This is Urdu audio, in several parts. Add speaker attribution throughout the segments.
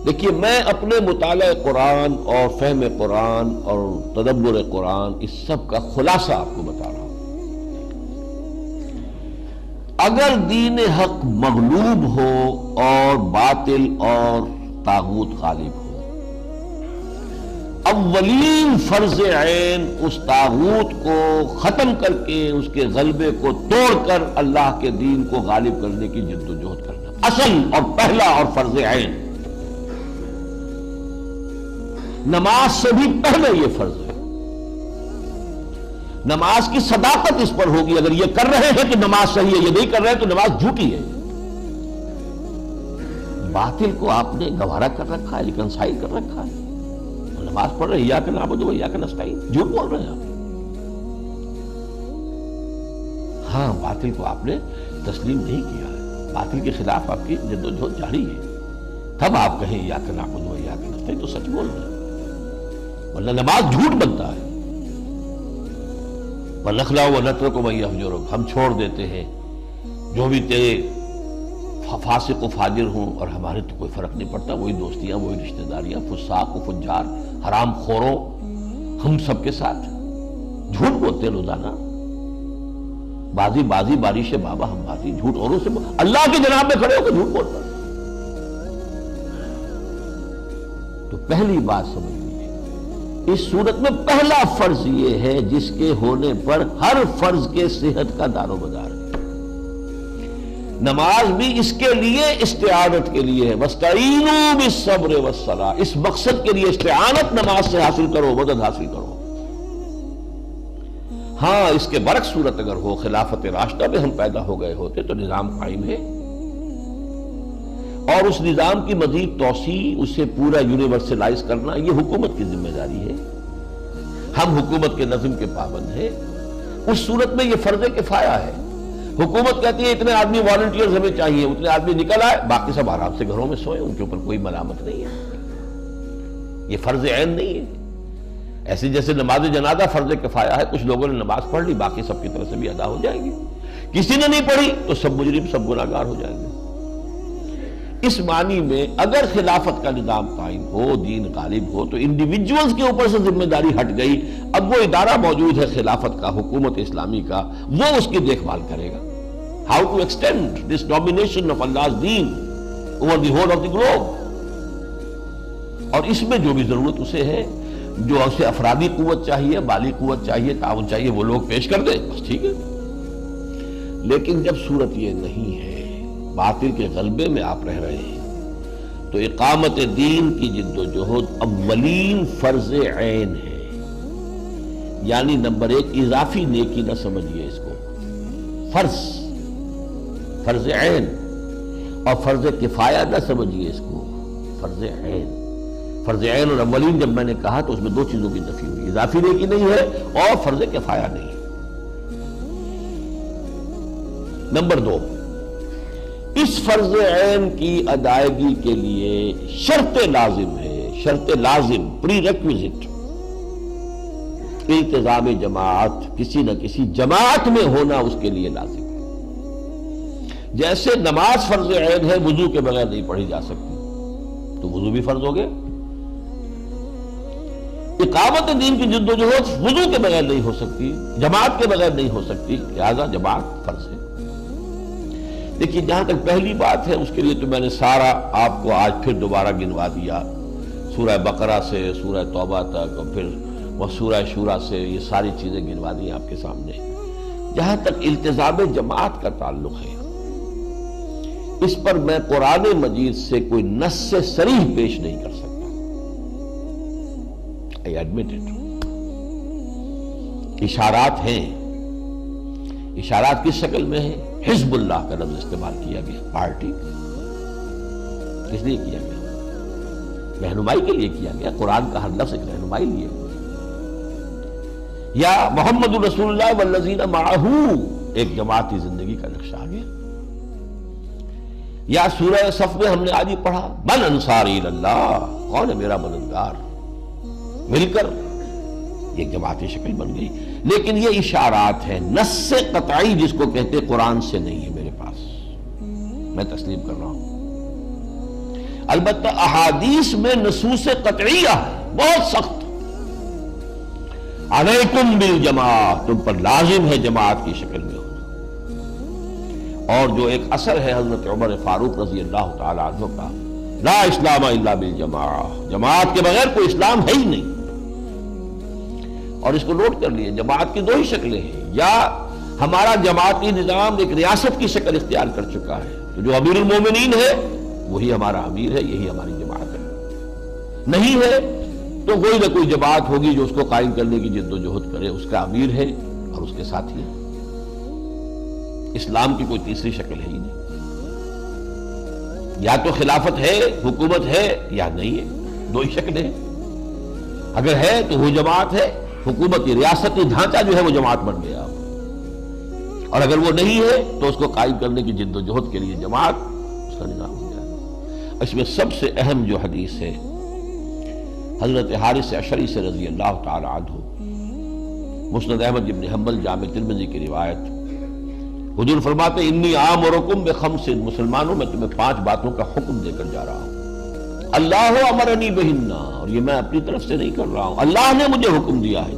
Speaker 1: دیکھیے میں اپنے مطالعہ قرآن اور فہم قرآن اور تدبر قرآن اس سب کا خلاصہ آپ کو بتا رہا ہوں۔ اگر دین حق مغلوب ہو اور باطل اور طاغوت غالب ہو، اولین فرض عین اس طاغوت کو ختم کر کے اس کے غلبے کو توڑ کر اللہ کے دین کو غالب کرنے کی جد و جہد کرنا، اصل اور پہلا اور فرض عین۔ نماز سے بھی پہلے یہ فرض ہے۔ نماز کی صداقت اس پر ہوگی، اگر یہ کر رہے ہیں کہ نماز صحیح ہے، یہ نہیں کر رہے تو نماز جھوٹی ہے۔ باطل کو آپ نے گوارا کر رکھا ہے، لیکن سائل کر رکھا ہے، نماز پڑھ رہے ہیں ایاک نعبد و ایاک نستعین، جھوٹ بول رہے ہیں آپ۔ ہاں باطل کو آپ نے تسلیم نہیں کیا ہے، باطل کے خلاف آپ کی جد و جہد جاری ہے، تب آپ کہیں ایاک نعبد و ایاک نستعین تو سچ بول رہے ہیں، ورنہ نماز جھوٹ بنتا ہے۔ وَنَخْلَعُ وَنَتْرُكُ مَن يَفْجُرُكَ، ہم چھوڑ دیتے ہیں جو بھی تیرے فاسق و فاجر ہوں، اور ہمارے تو کوئی فرق نہیں پڑتا، وہی دوستیاں، وہی رشتہ داریاں، فساق و فجار، حرام خوروں، ہم سب کے ساتھ جھوٹ بولتے روزانہ۔ بازی بازی بارش بابا ہم بازی، جھوٹ اوروں سے اللہ کے جناب میں کھڑے ہو کے جھوٹ بولتا۔ تو پہلی بات سمجھ لیجیے، اس صورت میں پہلا فرض یہ ہے جس کے ہونے پر ہر فرض کے صحت کا دار و مدار ہے۔ نماز بھی اس کے لیے استعانت کے لیے ہے، وَاسْتَعِینُوا بِالصَّبْرِ وَالصَّلَاةِ، اس مقصد کے لیے استعانت نماز سے حاصل کرو، مدد حاصل کرو۔ ہاں اس کے برعکس صورت اگر ہو، خلافت راشدہ میں ہم پیدا ہو گئے ہوتے تو نظام قائم ہے، اور اس نظام کی مزید توسیع، اسے پورا یونیورسلائز کرنا، یہ حکومت کی ذمہ داری ہے۔ ہم حکومت کے نظم کے پابند ہیں۔ اس صورت میں یہ فرض کفایہ ہے۔ حکومت کہتی ہے اتنے آدمی والنٹیئرز ہمیں چاہیے، اتنے آدمی نکل آئے، باقی سب آرام سے گھروں میں سوئے، ان کے اوپر کوئی ملامت نہیں ہے۔ یہ فرض عین نہیں ہے۔ ایسے جیسے نماز جنازہ فرض کفایہ ہے، کچھ لوگوں نے نماز پڑھ لی، باقی سب کی طرف سے بھی ادا ہو جائے گی۔ کسی نے نہیں پڑھی تو سب مجرم، سب گناہگار ہو جائیں گے۔ اس معنی میں اگر خلافت کا نظام قائم ہو، دین غالب ہو، تو انڈیویجولز کے اوپر سے ذمہ داری ہٹ گئی۔ اب وہ ادارہ موجود ہے خلافت کا، حکومت اسلامی کا، وہ اس کی دیکھ بھال کرے گا۔ How to extend this domination of Allah's deen over the whole of the globe۔ اور اس میں جو بھی ضرورت اسے ہے، جو اسے افرادی قوت چاہیے، مالی قوت چاہیے، تعاون چاہیے، وہ لوگ پیش کر دیں، بس ٹھیک ہے۔ لیکن جب صورت یہ نہیں ہے، باطل کے غلبے میں آپ رہ رہے ہیں، تو اقامت دین کی جد و جہد اولین فرض عین ہے۔ یعنی نمبر ایک، اضافی نیکی نہ سمجھیے اس کو، فرض عین، اور فرض کفایہ نہ سمجھیے اس کو، فرض عین۔ فرض عین اور اولین جب میں نے کہا تو اس میں دو چیزوں کی نفی ہوئی، اضافی نیکی نہیں ہے اور فرض کفایہ نہیں ہے۔ نمبر دو، اس فرض عین کی ادائیگی کے لیے شرط لازم ہے، شرط لازم، پری ریکویزٹ، التزام جماعت، کسی نہ کسی جماعت میں ہونا اس کے لیے لازم ہے۔ جیسے نماز فرض عین ہے، وضو کے بغیر نہیں پڑھی جا سکتی، تو وضو بھی فرض ہو گیا۔ اقامت دین کی جد و جہد وضو کے بغیر نہیں ہو سکتی، جماعت کے بغیر نہیں ہو سکتی، لہذا جماعت فرض ہے۔ دیکھیے جہاں تک پہلی بات ہے، اس کے لیے تو میں نے سارا آپ کو آج پھر دوبارہ گنوا دیا، سورہ بقرہ سے سورہ توبہ تک، اور پھر وہ سورہ شورى سے، یہ ساری چیزیں گنوا دی آپ کے سامنے۔ جہاں تک التزام جماعت کا تعلق ہے، اس پر میں قرآن مجید سے کوئی نص صریح پیش نہیں کر سکتا، I admit it۔ اشارات ہیں، اشارات کس شکل میں ہیں؟ حزب اللہ کا لفظ استعمال کیا گیا، پارٹی، کس لیے کیا گیا؟ رہنمائی کے لیے کیا گیا۔ قرآن کا ہر لفظ ایک رہنمائی لیے ہوئے، یا محمد رسول اللہ والذین معہ، ایک جماعتی زندگی کا نقشہ آ گیا۔ یا سورہ صف میں ہم نے آج ہی پڑھا، من انصاری اللہ، کون ہے میرا مددگار، مل کر ایک جماعتی شکل بن گئی۔ لیکن یہ اشارات ہیں، نص قطعی جس کو کہتے قرآن سے نہیں ہے میرے پاس، میں تسلیم کر رہا ہوں۔ البتہ احادیث میں نصوص قطعیہ ہے بہت سخت. علیکم بالجماعت، تم پر لازم ہے جماعت کی شکل میں ہونا. اور جو ایک اثر ہے حضرت عمر فاروق رضی اللہ تعالی عنہ کا، لا اسلام الا بالجماعہ، جماعت کے بغیر کوئی اسلام ہے ہی نہیں. اور اس کو نوٹ کر لیے، جماعت کی دو ہی شکلیں ہیں، یا ہمارا جماعتی نظام ایک ریاست کی شکل اختیار کر چکا ہے، تو جو امیر المومنین ہے وہی ہمارا امیر ہے، یہی ہماری جماعت ہے. نہیں ہے تو کوئی نہ کوئی جماعت ہوگی جو اس کو قائم کرنے کی جد و جہد کرے، اس کا امیر ہے اور اس کے ساتھی ہے. اسلام کی کوئی تیسری شکل ہے ہی نہیں. یا تو خلافت ہے، حکومت ہے، یا نہیں ہے، دو ہی شکلیں ہیں. اگر ہے تو وہ جماعت ہے، حکومتی ریاستی ڈھانچہ جو ہے وہ جماعت بن گیا. اور اگر وہ نہیں ہے تو اس کو قائم کرنے کی جد و جہد کے لیے جماعت اس کا نظام ہو جائے. اس میں سب سے اہم جو حدیث ہے حضرت حارث اشعری سے رضی اللہ تعالی عنہ، مسند احمد بن حنبل جامع ترمذی کی روایت. حضور فرماتے انی آمرکم بخمس، مسلمانوں میں تمہیں 5 باتوں کا حکم دے کر جا رہا ہوں. اللہ امرنی بہن، اور یہ میں اپنی طرف سے نہیں کر رہا ہوں، اللہ نے مجھے حکم دیا ہے.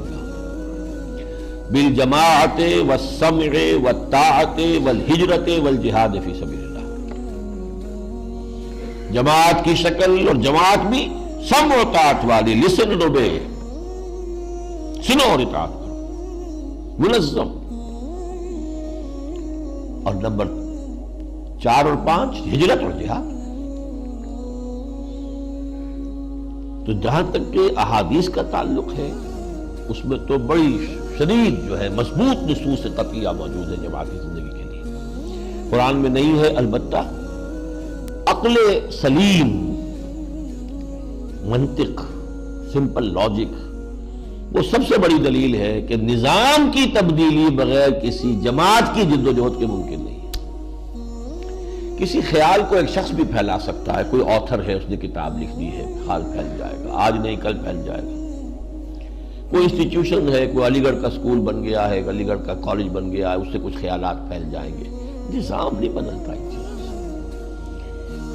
Speaker 1: بالجماعت والسمع والطاعت والہجرت والجہاد فی سبیل اللہ، جماعت کی شکل، اور جماعت بھی سمع و طاعت والی، لسن اینڈ اوبے، سنو اور اطاعت کرو، منظم. اور نمبر 4 اور 5 ہجرت اور جہاد. تو جہاں تک کہ احادیث کا تعلق ہے اس میں تو بڑی شدید جو ہے مضبوط نصوص قطعیہ موجود ہے جماعتی زندگی کے لیے. قرآن میں نہیں ہے، البتہ عقل سلیم، منطق، سمپل لاجک وہ سب سے بڑی دلیل ہے کہ نظام کی تبدیلی بغیر کسی جماعت کی جد و جہد کے ممکن نہیں ہے. کسی خیال کو ایک شخص بھی پھیلا سکتا ہے، کوئی آتھر ہے، اس نے کتاب لکھ دی ہے، خیال پھیل جائے گا، آج نہیں کل پھیل جائے گا. کوئی انسٹیٹیوشن ہے، کوئی علی گڑھ کا اسکول بن گیا ہے، علی گڑھ کا کالج بن گیا ہے، اس سے کچھ خیالات پھیل جائیں گے. نظام نہیں بدلتا ان چیزوں سے.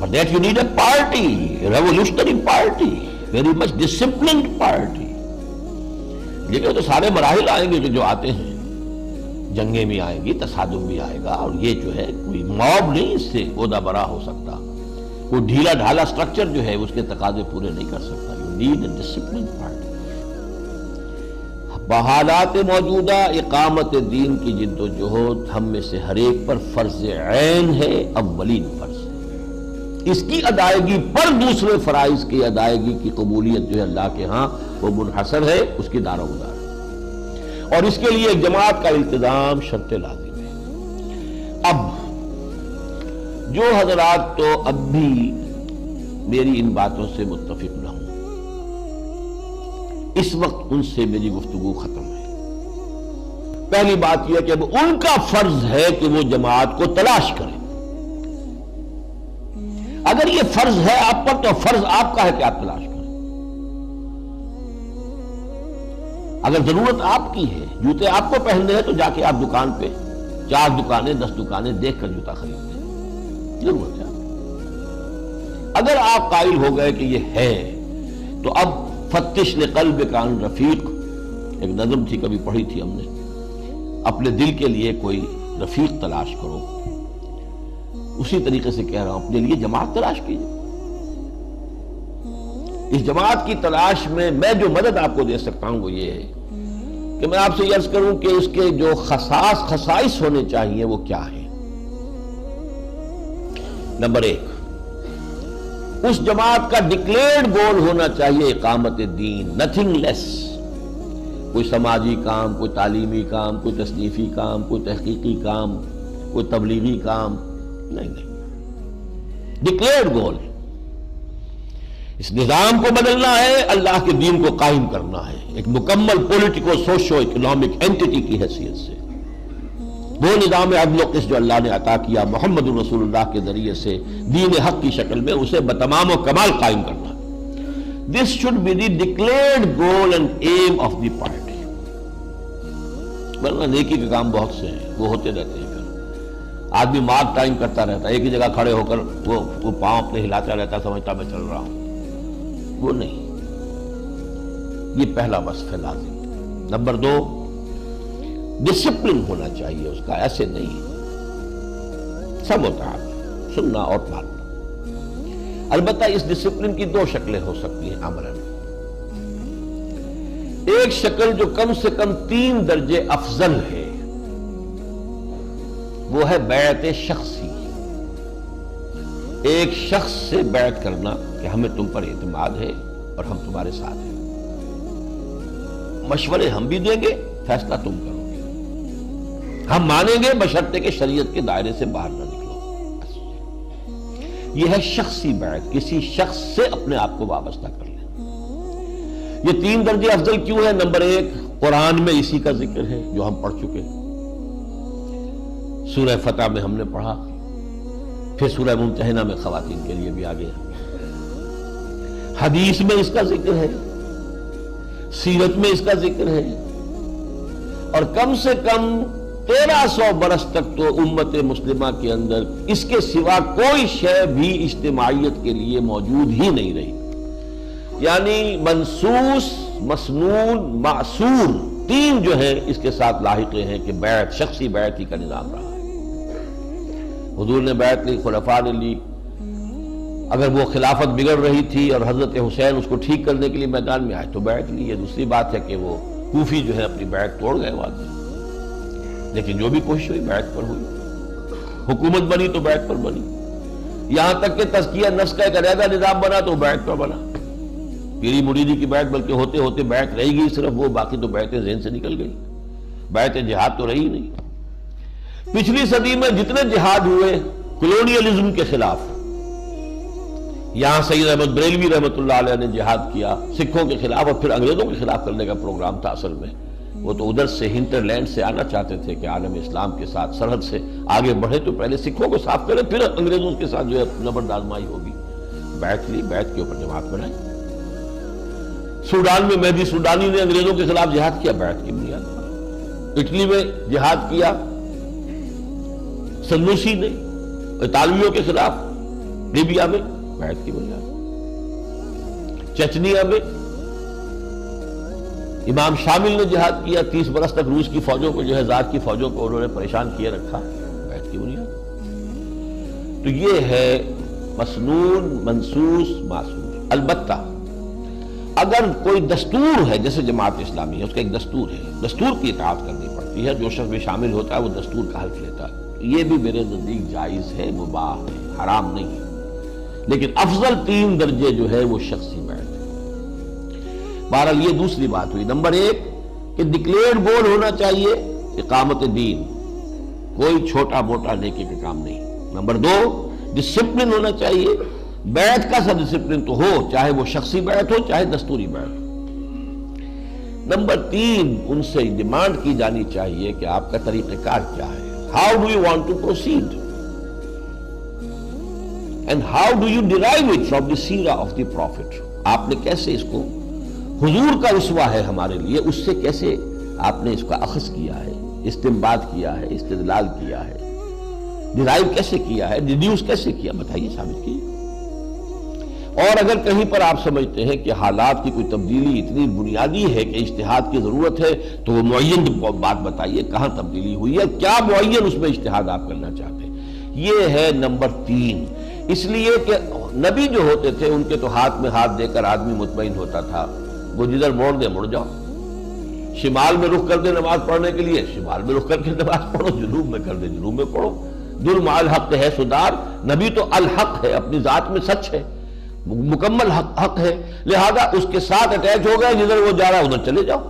Speaker 1: For that you need a party, a revolutionary party, very much disciplined party. لیکن تو سارے مراحل آئیں گے کہ جو آتے ہیں، جنگیں بھی آئیں گی، تصادم بھی آئے گا، اور یہ جو ہے کوئی موب نہیں اس سے عہدہ برا ہو سکتا. کوئی ڈھیلا ڈھالا سٹرکچر جو ہے اس کے تقاضے پورے نہیں کر سکتا. You need a disciplined party. بحالات موجودہ اقامت دین کی جد و جہد ہم میں سے ہر ایک پر فرض عین ہے، اولین فرض ہے. اس کی ادائیگی پر دوسرے فرائض کی ادائیگی کی قبولیت جو ہے اللہ کے ہاں وہ منحصر ہے، اس کی دار و مدار ہے. اور اس کے لیے جماعت کا التزام شرط لازم ہے. اب جو حضرات تو اب بھی میری ان باتوں سے متفق نہ ہوں، اس وقت ان سے میری گفتگو ختم ہے. پہلی بات یہ کہ اب ان کا فرض ہے کہ وہ جماعت کو تلاش کریں. اگر یہ فرض ہے آپ پر تو فرض آپ کا ہے کہ آپ تلاش کریں. اگر ضرورت آپ کی ہے، جوتے آپ کو پہننے ہیں، تو جا کے آپ دکان پہ 4 دکانیں 10 دکانیں دیکھ کر جوتا خرید لیں، ضرورت ہے. اگر آپ قائل ہو گئے کہ یہ ہے تو اب فتش لقلب کان رفیق، ایک نظم تھی کبھی پڑھی تھی ہم نے، اپنے دل کے لیے کوئی رفیق تلاش کرو. اسی طریقے سے کہہ رہا ہوں اپنے لیے جماعت تلاش کیجیے. اس جماعت کی تلاش میں میں جو مدد آپ کو دے سکتا ہوں وہ یہ ہے کہ میں آپ سے یہ عرض کروں کہ اس کے جو خصائص ہونے چاہیے وہ کیا ہیں. نمبر 1، اس جماعت کا ڈکلیئرڈ گول ہونا چاہیے اقامت دین، نتھنگ لیس. کوئی سماجی کام، کوئی تعلیمی کام، کوئی تصنیفی کام، کوئی تحقیقی کام، کوئی تبلیغی کام نہیں. ڈکلیئرڈ گول، اس نظام کو بدلنا ہے، اللہ کے دین کو قائم کرنا ہے، ایک مکمل پولیٹیکو سوشو اکنامک اینٹی کی حیثیت سے. وہ نظام عدل و قسط جو اللہ نے عطا کیا محمد رسول اللہ کے ذریعے سے دین حق کی شکل میں، اسے بتمام و کمال قائم کرنا. This should be the declared goal and aim of the party. ورنہ نیکی کے کام بہت سے ہیں، وہ ہوتے رہتے ہیں. آدمی مارک ٹائم کرتا رہتا ہے، ایک ہی جگہ کھڑے ہو کر وہ پاؤں اپنے ہلاتا رہتا، سمجھتا میں چل رہا ہوں، وہ نہیں۔ یہ پہلا وصف ہے لازم۔ نمبر 2، ڈسپلن ہونا چاہیے اس کا، ایسے نہیں سب ہوتا ہے سننا اور ماننا۔ البتہ اس ڈسپلن کی 2 شکلیں ہو سکتی ہیں عملاً۔ ایک شکل جو کم سے کم 3 درجے افضل ہے، وہ ہے بیعت شخصی، ایک شخص سے بیعت کرنا کہ ہمیں تم پر اعتماد ہے اور ہم تمہارے ساتھ ہیں، مشورے ہم بھی دیں گے، فیصلہ تم کرو گے، ہم مانیں گے بشرطے کہ شریعت کے دائرے سے باہر نہ نکلو۔ یہ ہے شخصی بیعت، کسی شخص سے اپنے آپ کو وابستہ کر لیں۔ یہ 3 درجے افضل کیوں ہے؟ نمبر 1، قرآن میں اسی کا ذکر ہے جو ہم پڑھ چکے، سورہ فتح میں ہم نے پڑھا، پھر سورہ ممتحنہ میں خواتین کے لیے بھی آ گیا، حدیث میں اس کا ذکر ہے، سیرت میں اس کا ذکر ہے، اور کم سے کم 1300 برس تک تو امت مسلمہ کے اندر اس کے سوا کوئی شے بھی اجتماعیت کے لیے موجود ہی نہیں رہی۔ یعنی منصوص، مسنون، معصور، 3 جو ہیں اس کے ساتھ لاحقے ہیں کہ بیعت، شخصی بیعت ہی کا نظام رہا ہے۔ حضور نے بیعت لی، خلفاء نے لی، اگر وہ خلافت بگڑ رہی تھی اور حضرت حسین اس کو ٹھیک کرنے کے لیے میدان میں آئے تو بیعت لی۔ یہ دوسری بات ہے کہ وہ کوفی جو ہے اپنی بیعت توڑ گئے وہاں سے، لیکن جو بھی کوشش ہوئی بیعت پر ہوئی، حکومت بنی تو بیعت پر بنی، یہاں تک کہ تزکیہ نفس کا ایک علیحدہ نظام بنا تو بیعت پر بنا۔ پیری مریدی کی بیعت بلکہ ہوتے ہوتے بیعت رہ گئی صرف وہ، باقی تو بیعتیں ذہن سے نکل گئی، بیعت جہاد تو رہی نہیں۔ پچھلی صدی میں جتنے جہاد ہوئے کلونیلزم کے خلاف، یہاں سید احمد بریلوی رحمۃ اللہ علیہ نے جہاد کیا سکھوں کے خلاف، اور پھر انگریزوں کے خلاف کرنے کا پروگرام تھا اصل میں۔ وہ تو ادھر سے ہنٹرلینڈ سے آنا چاہتے تھے کہ عالم اسلام کے ساتھ سرحد سے آگے بڑھے تو پہلے سکھوں کو صاف کریں، پھر انگریزوں کے ساتھ جو ہے زبردست آزمائی ہوگی۔ بیعت لی، بیعت کے اوپر جماعت بنائی۔ سوڈان میں مہدی سوڈانی نے انگریزوں کے خلاف جہاد کیا بیعت کی بنیاد پر۔ اٹلی میں جہاد کیا سنوسی نے اطالویوں کے خلاف، لیبیا میں بیعت کی بنیاد، چچنیا میں امام شامل نے جہاد کیا، 30 برس تک روس کی فوجوں کو جو ہے زار کی فوجوں کو انہوں نے پریشان کیے رکھا، بیعت کی بنیاد۔ تو یہ ہے مسنون، منصوص، معصور۔ البتہ اگر کوئی دستور ہے، جیسے جماعت اسلامی ہے، اس کا ایک دستور ہے، دستور کی اطاعت کرنی پڑتی ہے، جو شخص میں شامل ہوتا ہے وہ دستور کا حلف لیتا ہے، یہ بھی میرے نزدیک جائز ہے، مباح ہے، حرام نہیں ہے، لیکن افضل 3 درجے جو ہے وہ شخصی بیعت ہے۔ بہرحال یہ دوسری بات ہوئی۔ نمبر 1 کہ ڈکلیئرڈ گول ہونا چاہیے اقامت دین، کوئی چھوٹا موٹا نیکی کا کام نہیں۔ نمبر 2 ڈسپلن ہونا چاہیے، بیعت کا سا ڈسپلن تو ہو، چاہے وہ شخصی بیعت ہو چاہے دستوری بیعت ہو۔ نمبر 3 ان سے ڈیمانڈ کی جانی چاہیے کہ آپ کا طریقہ کار کیا ہے، how do you want to proceed and how do you derive it from the share of the profit, آپ نے کیسے اس کو، حضور کا اسوہ ہے ہمارے لیے، اس سے کیسے آپ نے اس کا اخذ کیا ہے، استنباط کیا ہے، استدلال کیا ہے، ڈیرائیو کیسے کیا ہے، ڈیڈیوس کیسے کیا، بتائیے، ثابت کیجیے۔ اور اگر کہیں پر آپ سمجھتے ہیں کہ حالات کی کوئی تبدیلی اتنی بنیادی ہے کہ اجتہاد کی ضرورت ہے تو وہ معین بات بتائیے، کہاں تبدیلی ہوئی ہے، کیا معین اس میں اجتہاد آپ کرنا چاہتے ہیں۔ یہ ہے نمبر 3۔ اس لیے کہ نبی جو ہوتے تھے ان کے تو ہاتھ میں ہاتھ دے کر آدمی مطمئن ہوتا تھا، وہ جدھر موڑ دے مڑ جاؤ، شمال میں رخ کر دے نماز پڑھنے کے لیے شمال میں رخ کر کے نماز پڑھو، جنوب میں کر دے جنوب میں پڑھو، ذل مع الحق ہے سدار، نبی تو الحق ہے، اپنی ذات میں سچ ہے، مکمل حق ہے، لہذا اس کے ساتھ اٹیچ ہو گئے، جدھر وہ جا رہا ہے ادھر چلے جاؤ،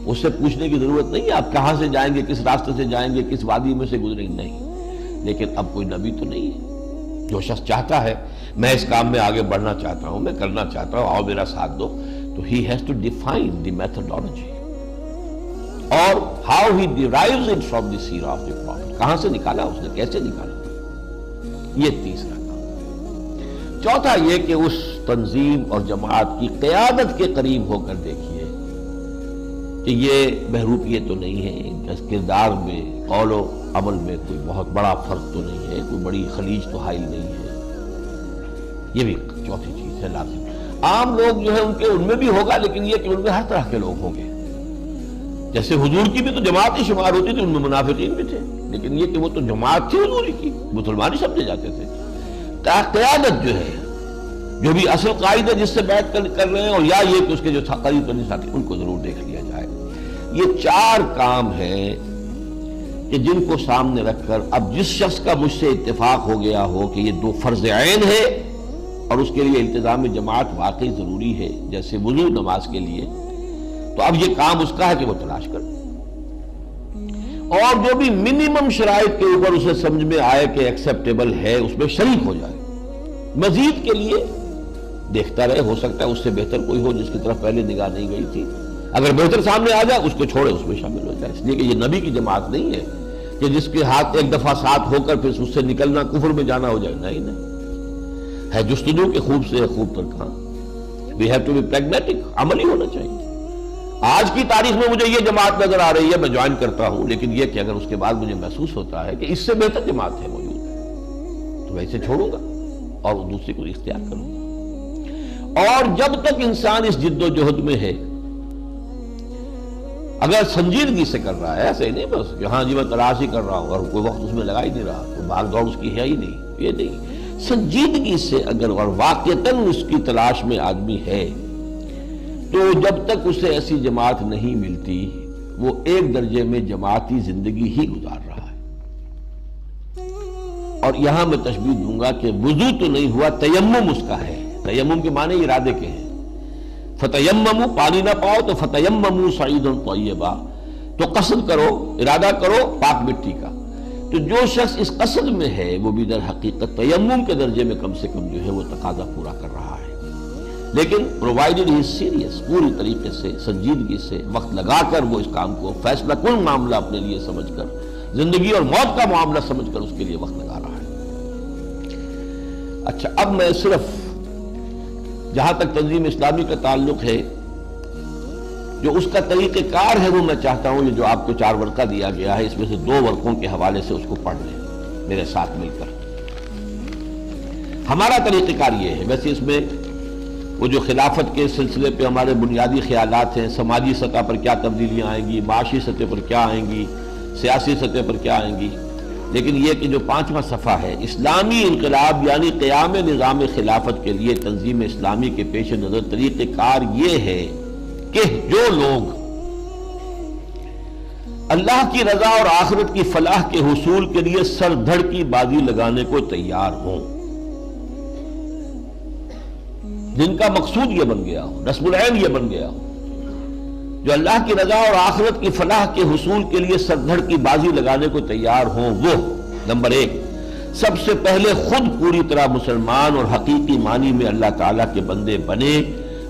Speaker 1: اس سے پوچھنے کی ضرورت نہیں ہے آپ کہاں سے جائیں گے، کس راستے سے جائیں گے، کس وادی میں سے گزریں گے، نہیں۔ لیکن اب کوئی نبی تو نہیں ہے، جو شخص چاہتا ہے میں اس کام میں آگے بڑھنا چاہتا ہوں، میں کرنا چاہتا ہوں، آؤ میرا ساتھ دو، تو he has to define the methodology اور how he derives it from the seerah of the prophet، کہاں سے نکالا اس نے، کیسے نکالا، یہ تیسرا کام۔ چوتھا یہ کہ اس تنظیم اور جماعت کی قیادت کے قریب ہو کر دیکھیے کہ یہ بہروپیت تو نہیں ہے، اس کردار میں قول و عمل میں کوئی بہت بڑا فرق تو نہیں ہے، کوئی بڑی خلیج تو حائل نہیں ہے، یہ بھی چوتھی چیز ہے لازم۔ عام لوگ جو ہے ان میں بھی ہوگا، لیکن یہ کہ ان میں ہر طرح کے لوگ ہوں گے۔ جیسے حضور کی بھی تو جماعت ہی شمار ہوتی تھی، ان میں منافقین بھی تھے، لیکن یہ کہ وہ تو جماعت تھی حضور کی، مسلمان ہی سمجھے جاتے تھے۔ قیادت جو ہے، جو بھی اصل قائد ہے جس سے بیعت کر رہے ہیں، اور یا یہ کہ اس کے جو قریب ترین ساتھی، ان کو ضرور دیکھ لیا جائے۔ یہ چار کام ہیں کہ جن کو سامنے رکھ کر اب جس شخص کا مجھ سے اتفاق ہو گیا ہو کہ یہ دو فرض عین ہے اور اس کے لیے التزام جماعت واقعی ضروری ہے، جیسے وضو نماز کے لیے، تو اب یہ کام اس کا ہے کہ وہ تلاش کر، اور جو بھی منیمم شرائط کے اوپر اسے سمجھ میں آئے کہ ایکسیپٹیبل ہے، اس میں شریک ہو جائے۔ مزید کے لیے دیکھتا رہے، ہو سکتا ہے اس سے بہتر کوئی ہو جس کی طرف پہلے نگاہ نہیں گئی تھی، اگر بہتر سامنے آ جائے اس کو چھوڑے، اس میں شامل ہو جائے۔ اس لیے کہ یہ نبی کی جماعت نہیں ہے کہ جس کے ہاتھ ایک دفعہ ساتھ ہو کر پھر اس سے نکلنا کفر میں جانا ہو جائے، نہیں ہے جستجو کے خوب سے خوب تر کہاں۔ We have to be pragmatic, عملی ہونا چاہیے۔ آج کی تاریخ میں مجھے یہ جماعت نظر آ رہی ہے، میں جوائن کرتا ہوں، لیکن یہ کہ اگر اس کے بعد مجھے محسوس ہوتا ہے کہ اس سے بہتر جماعت ہے موجود، تو میں اسے چھوڑوں گا اور دوسری کو اختیار کروں گا۔ اور جب تک انسان اس جد و جہد میں ہے، اگر سنجیدگی سے کر رہا ہے، ایسے ہی نہیں بس کہ ہاں جی میں تلاش ہی کر رہا ہوں اور کوئی وقت اس میں لگا ہی نہیں رہا، کوئی بھاگ دوڑ اس کی ہے ہی نہیں، یہ نہیں، سنجیدگی سے اگر اور واقعتاً اس کی تلاش میں آدمی ہے، تو جب تک اسے ایسی جماعت نہیں ملتی، وہ ایک درجے میں جماعتی زندگی ہی گزار رہا ہے۔ اور یہاں میں تشبیہ دوں گا کہ وضو تو نہیں ہوا، تیمم اس کا ہے۔ تیمم کے معنی ارادے کے ہیں۔ فتیمموا، پانی نہ پاؤ تو فتیمموا صعیدا طیبا، تو قصد کرو، ارادہ کرو پاک مٹی کا۔ تو جو شخص اس قصد میں ہے وہ بھی در حقیقت تیمم کے درجے میں کم سے کم جو ہے وہ تقاضا پورا کر رہا ہے، لیکن پرووائڈڈ ہی سیریس، پوری طریقے سے سنجیدگی سے وقت لگا کر وہ اس کام کو فیصلہ کن معاملہ اپنے لیے سمجھ کر، زندگی اور موت کا معاملہ سمجھ کر اس کے لیے وقت لگا رہا ہے۔ اچھا، اب میں صرف جہاں تک تنظیم اسلامی کا تعلق ہے، جو اس کا طریقہ کار ہے وہ میں چاہتا ہوں، یہ جو آپ کو 4 ورقہ دیا گیا ہے، اس میں سے 2 ورقوں کے حوالے سے اس کو پڑھ لیں میرے ساتھ مل کر۔ ہمارا طریقہ کار یہ ہے، ویسے اس میں وہ جو خلافت کے سلسلے پہ ہمارے بنیادی خیالات ہیں، سماجی سطح پر کیا تبدیلیاں آئیں گی، معاشی سطح پر کیا آئیں گی، سیاسی سطح پر کیا آئیں گی، لیکن یہ کہ جو 5واں صفحہ ہے، اسلامی انقلاب یعنی قیام نظام خلافت کے لیے تنظیم اسلامی کے پیش نظر طریقہ کار یہ ہے کہ جو لوگ اللہ کی رضا اور آخرت کی فلاح کے حصول کے لیے سر دھڑ کی بازی لگانے کو تیار ہوں، جن کا مقصود یہ بن گیا ہو، نصب العین یہ بن گیا ہو، جو اللہ کی رضا اور آخرت کی فلاح کے حصول کے لیے سر دھڑ کی بازی لگانے کو تیار ہوں، وہ نمبر 1 سب سے پہلے خود پوری طرح مسلمان اور حقیقی معنی میں اللہ تعالیٰ کے بندے بنے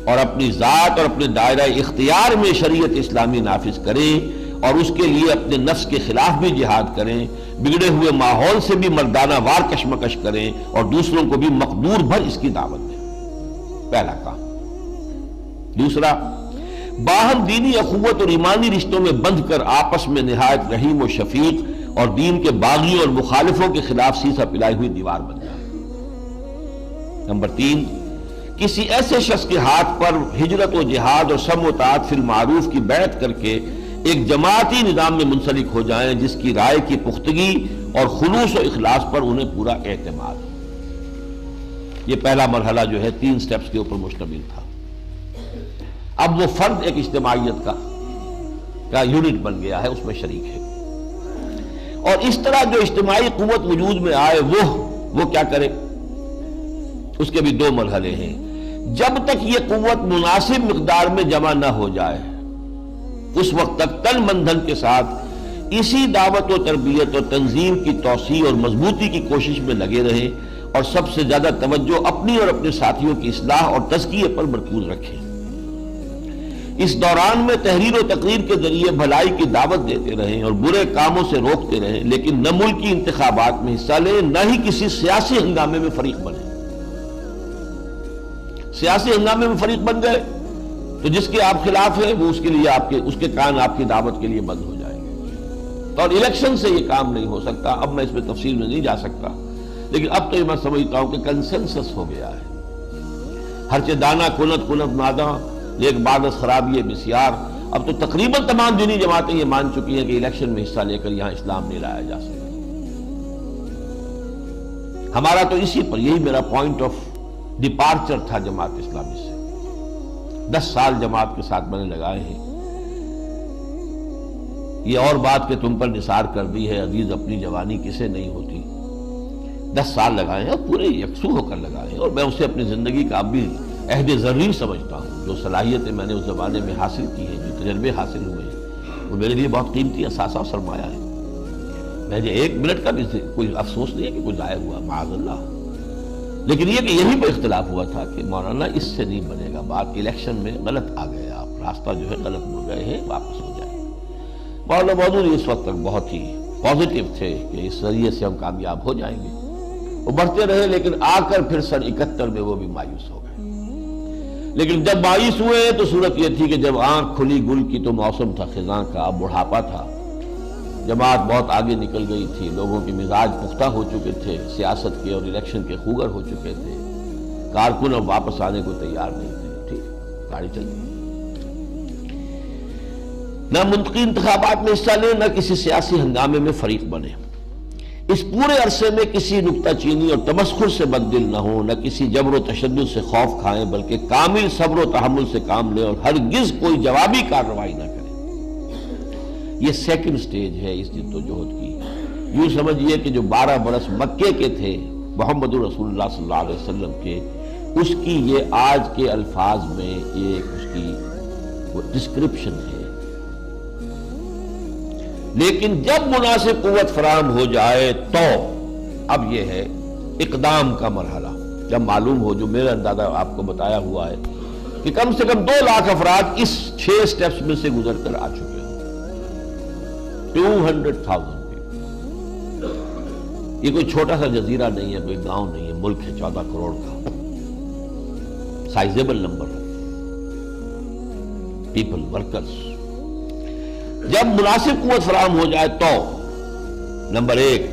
Speaker 1: اور اپنی ذات اور اپنے دائرہ اختیار میں شریعت اسلامی نافذ کریں، اور اس کے لیے اپنے نفس کے خلاف بھی جہاد کریں، بگڑے ہوئے ماحول سے بھی مردانہ وار کشمکش کریں، اور دوسروں کو بھی مقدور بھر اس کی دعوت دیں۔ پہلا کام۔ دوسرا، باہم دینی اخوت اور ایمانی رشتوں میں بندھ کر آپس میں نہایت رحیم و شفیق اور دین کے باغیوں اور مخالفوں کے خلاف سیسا پلائی ہوئی دیوار بن جائے۔ نمبر 3، کسی ایسے شخص کے ہاتھ پر ہجرت و جہاد اور سم و طاعت فی المعروف کی بیعت کر کے ایک جماعتی نظام میں منسلک ہو جائیں جس کی رائے کی پختگی اور خلوص و اخلاص پر انہیں پورا اعتماد ہو۔ یہ پہلا مرحلہ جو ہے 3 سٹیپس کے اوپر مشتمل تھا۔ اب وہ فرد ایک اجتماعیت کا یونٹ بن گیا ہے، اس میں شریک ہے، اور اس طرح جو اجتماعی قوت وجود میں آئے وہ کیا کرے، اس کے بھی 2 مرحلے ہیں۔ جب تک یہ قوت مناسب مقدار میں جمع نہ ہو جائے، اس وقت تک تن من دھن کے ساتھ اسی دعوت و تربیت اور تنظیم کی توسیع اور مضبوطی کی کوشش میں لگے رہیں، اور سب سے زیادہ توجہ اپنی اور اپنے ساتھیوں کی اصلاح اور تزکیے پر مرکوز رکھیں۔ اس دوران میں تحریر و تقریر کے ذریعے بھلائی کی دعوت دیتے رہیں اور برے کاموں سے روکتے رہیں، لیکن نہ ملکی انتخابات میں حصہ لیں، نہ ہی کسی سیاسی ہنگامے میں فریق بنیں۔ سیاسی ہنگامے میں فریق بن گئے تو جس کے آپ خلاف ہیں وہ اس کے لیے اس کے کان آپ کی دعوت کے لیے بند ہو جائیں گے. اور الیکشن سے یہ کام نہیں ہو سکتا. اب میں اس میں تفصیل میں نہیں جا سکتا، لیکن اب تو یہ میں سمجھتا ہوں کہ کنسنسس ہو گیا ہے. ہرچہ دانا کنت ناداں ایک بعد از خرابی بسیار. اب تو تقریباً تمام دینی جماعتیں یہ مان چکی ہیں کہ الیکشن میں حصہ لے کر یہاں اسلام نہیں لایا جا سکتا. ہمارا تو اسی پر، یہی میرا پوائنٹ آف ڈپارچر تھا جماعت اسلامی سے. 10 سال جماعت کے ساتھ میں نے لگائے ہیں. یہ اور بات کہ تم پر نثار کر دی ہے عزیز اپنی جوانی کسے نہیں ہوتی. 10 سال لگائے ہیں اور پورے یکسو ہو کر لگائے ہیں، اور میں اسے اپنی زندگی کا اب بھی عہد ضروری سمجھتا ہوں. جو صلاحیتیں میں نے اس زمانے میں حاصل کی ہیں، جو تجربے حاصل ہوئے ہیں، وہ میرے لیے بہت قیمتی اثاثہ اور سرمایہ ہے. مجھے 1 منٹ کا بھی کوئی افسوس نہیں ہے کہ کوئی ضائع ہوا، معاذ اللہ. لیکن یہ کہ یہی پہ اختلاف ہوا تھا کہ مولانا اس سے نہیں بنے گا بات. الیکشن میں غلط آ گئے آپ، راستہ جو ہے غلط مڑ گئے ہیں، واپس ہو جائیں. مولانا مودودی اس وقت تک بہت ہی پازیٹیو تھے کہ اس ذریعے سے ہم کامیاب ہو جائیں گے. وہ بڑھتے رہے، لیکن آ کر پھر سن 71 میں وہ بھی مایوس ہو گئے. لیکن جب مایوس ہوئے تو صورت یہ تھی کہ جب آنکھ کھلی گل کی تو موسم تھا خزاں کا. اب بڑھاپا تھا، جماعت بہت آگے نکل گئی تھی، لوگوں کے مزاج پختہ ہو چکے تھے، سیاست کے اور الیکشن کے خوگر ہو چکے تھے. کارکن اب واپس آنے کو تیار نہیں تھے. ٹھیک، گاڑی چل گئی. نہ منطقی انتخابات میں حصہ لیں، نہ کسی سیاسی ہنگامے میں فریق بنے. اس پورے عرصے میں کسی نکتہ چینی اور تمسخر سے بددل نہ ہوں، نہ کسی جبر و تشدد سے خوف کھائیں، بلکہ کامل صبر و تحمل سے کام لیں اور ہرگز کوئی جوابی کارروائی نہ کریں. یہ سیکنڈ سٹیج ہے اس جد و جہد کی. یوں سمجھیے کہ جو 12 برس مکے کے تھے محمد رسول اللہ صلی اللہ علیہ وسلم کے، اس کی یہ آج کے الفاظ میں ایک اس کی ڈسکرپشن ہے. لیکن جب مناسب قوت فراہم ہو جائے تو اب یہ ہے اقدام کا مرحلہ. جب معلوم ہو، جو میرا اندازہ آپ کو بتایا ہوا ہے کہ کم سے کم 2 لاکھ افراد اس 6 سٹیپس میں سے گزر کر آ چکے ہیں. 200,000 یہ کوئی چھوٹا سا جزیرہ نہیں ہے، کوئی گاؤں نہیں ہے، ملک ہے 14 کروڑ کا. Sizeable number people, workers. جب مناسب قوت فراہم ہو جائے تو نمبر 1،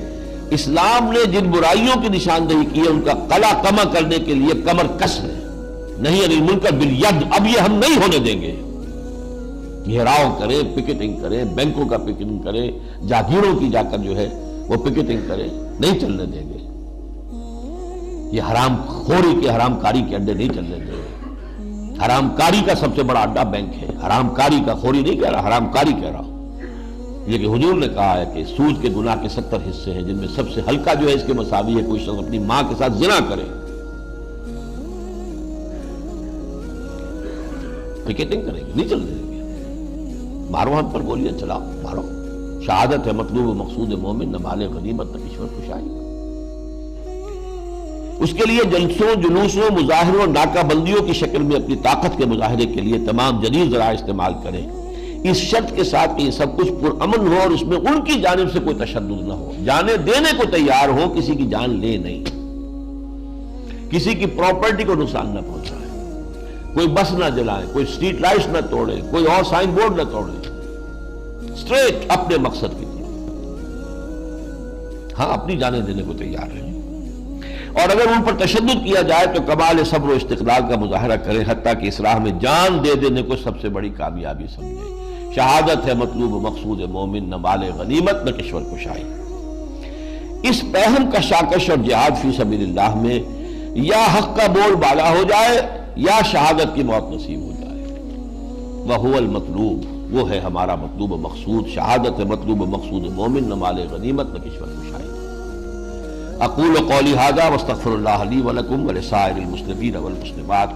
Speaker 1: اسلام نے جن برائیوں کی نشاندہی کی ہے ان کا قلع کما کرنے کے لیے کمر کس ہے. نہیں علی المنکر بالید، اب یہ ہم نہیں ہونے دیں گے. گھیراؤ کرے، پکٹنگ کرے، بینکوں کا پکٹنگ کرے، جاگیروں کی جا کر جو ہے وہ پکٹنگ کرے، نہیں چلنے دیں گے. یہ حرام خوری کے، حرام کاری کے اڈے نہیں چلنے دیں گے. حرام کاری کا سب سے بڑا اڈا بینک ہے. حرام کاری کا، خوری نہیں کہہ رہا، حرام کاری کہہ رہا ہوں. یہ کہ حضور نے کہا ہے کہ سود کے گناہ کے 70 حصے ہیں، جن میں سب سے ہلکا جو ہے اس کے مساوی ہے کوئی شخص اپنی ماں کے ساتھ زنا کرے. پکٹنگ کریں گے، نہیں چلنے دیں گے. مارو ہم پر گولیاں چلاؤ، مارو. شہادت ہے مطلوب و مقصود مومن، نہ مال غنیمت نہ کشور کشائی. اس کے لیے جلسوں، جلوسوں، مظاہروں اور ناکہ بندیوں کی شکل میں اپنی طاقت کے مظاہرے کے لیے تمام جدید ذرائع استعمال کریں، اس شرط کے ساتھ کہ یہ سب کچھ پرامن ہو اور اس میں ان کی جانب سے کوئی تشدد نہ ہو. جانے دینے کو تیار ہو، کسی کی جان لے نہیں، کسی کی پراپرٹی کو نقصان نہ پہنچائے، کوئی بس نہ جلائیں، کوئی اسٹریٹ لائٹس نہ توڑے، کوئی اور سائن بورڈ نہ توڑے. اسٹریٹ اپنے مقصد کی طرف. ہاں، اپنی جانیں دینے کو تیار ہیں، اور اگر ان پر تشدد کیا جائے تو کمال صبر و استقلال کا مظاہرہ کریں، حتیٰ کہ اس راہ میں جان دے دینے کو سب سے بڑی کامیابی سمجھے. شہادت ہے مطلوب و مقصود مومن، نہ مال غنیمت نہ کشور کشائی. اس پہم کشاکش اور جہاد فی سبیل اللہ میں یا حق کا بول بالا ہو جائے یا شہادت کی موت نصیب ہو جائے. وَهُوَ الْمَطْلُوب، وہ ہے ہمارا مطلوب و مقصود. شہادت ہے مطلوب و مقصود مومن، نہ مال غنیمت نہ کشور کشائی. اقول قولی ھذا واستغفر اللہ لی ولکم ولسائر المسلمین والمسلمات